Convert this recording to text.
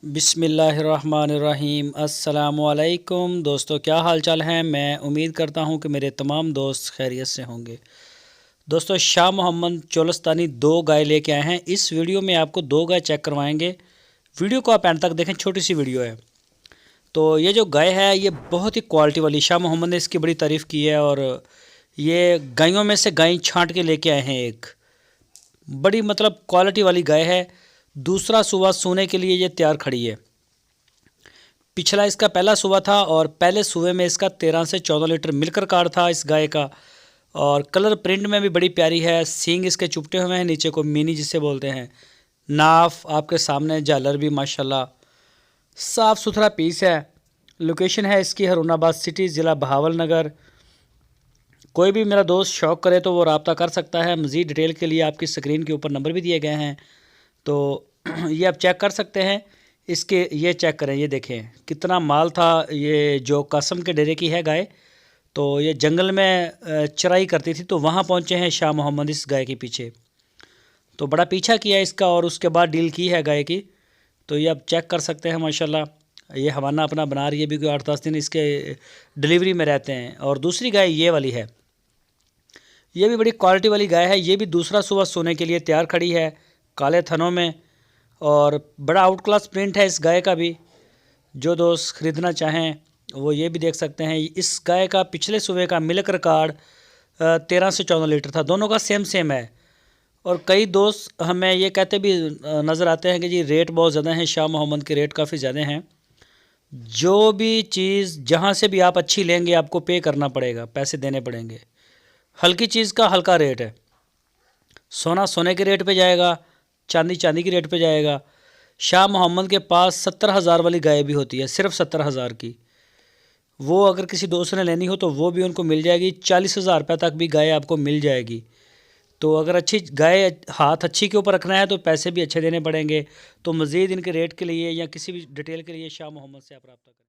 बिस्मिल्लाहिर्रहमानिर्रहीम। अस्सलामुअलैकुम दोस्तों, क्या हाल चाल हैं। मैं उम्मीद करता हूं कि मेरे तमाम दोस्त खैरियत से होंगे। दोस्तों, शाह मोहम्मद चोलस्तानी दो गाय लेके आए हैं। इस वीडियो में आपको दो गाय चेक करवाएंगे। वीडियो को आप एंड तक देखें, छोटी सी वीडियो है। तो ये जो गाय है ये बहुत ही क्वालिटी वाली, शाह मोहम्मद ने इसकी बड़ी तारीफ़ की है और ये गायों में से गाय छांट के लेके आए हैं। एक बड़ी क्वालिटी वाली गाय है। दूसरा सुबह सोने के लिए ये तैयार खड़ी है। पिछला इसका पहला सुबह था और पहले सुबह में इसका 13 से 14 लीटर मिल्क रिकॉर्ड था इस गाय का। और कलर प्रिंट में भी बड़ी प्यारी है। सींग इसके चुपटे हुए हैं, नीचे को मिनी जिसे बोलते हैं। नाफ आपके सामने, झालर भी माशाल्लाह साफ़ सुथरा पीस है। लोकेशन है इसकी हरुणाबाद सिटी, ज़िला बहावलनगर। कोई भी मेरा दोस्त शौक़ करे तो वो रब्ता कर सकता है। मज़ीद डिटेल के लिए आपकी स्क्रीन के ऊपर नंबर भी दिए गए हैं, तो ये आप चेक कर सकते हैं। इसके ये चेक करें, ये देखें कितना माल था। ये जो कासम के डेरे की है गाय, तो ये जंगल में चराई करती थी, तो वहाँ पहुँचे हैं शाह मोहम्मद इस गाय के पीछे। तो बड़ा पीछा किया इसका और उसके बाद डील की है गाय की। तो ये आप चेक कर सकते हैं माशाल्लाह। ये हवाना अपना बना रही है, भी कोई 8-10 दिन इसके डिलीवरी में रहते हैं। और दूसरी गाय ये वाली है, ये भी बड़ी क्वालिटी वाली गाय है। ये भी दूसरा सुबह सोने के लिए तैयार खड़ी है, काले थनों में। और बड़ा आउट क्लास प्रिंट है इस गाय का भी। जो दोस्त ख़रीदना चाहें वो ये भी देख सकते हैं। इस गाय का पिछले सुबह का मिल्क रिकॉर्ड 13 से 14 लीटर था। दोनों का सेम है। और कई दोस्त हमें ये कहते भी नज़र आते हैं कि जी रेट बहुत ज़्यादा है, शाह मोहम्मद के रेट काफ़ी ज़्यादा हैं। जो भी चीज़ जहाँ से भी आप अच्छी लेंगे आपको पे करना पड़ेगा, पैसे देने पड़ेंगे। हल्की चीज़ का हल्का रेट है। सोना सोने के रेट पे जाएगा, चांदी चांदी के रेट पे जाएगा। शाह मोहम्मद के पास 70,000 वाली गाय भी होती है, सिर्फ 70,000 की। वो अगर किसी दोस्त ने लेनी हो तो वो भी उनको मिल जाएगी। 40,000 रुपये तक भी गाय आपको मिल जाएगी। तो अगर अच्छी गाय हाथ अच्छी के ऊपर रखना है तो पैसे भी अच्छे देने पड़ेंगे। तो मज़ीद इनके रेट के लिए या किसी भी डिटेल के लिए शाह मोहम्मद से आप रब्ता करें।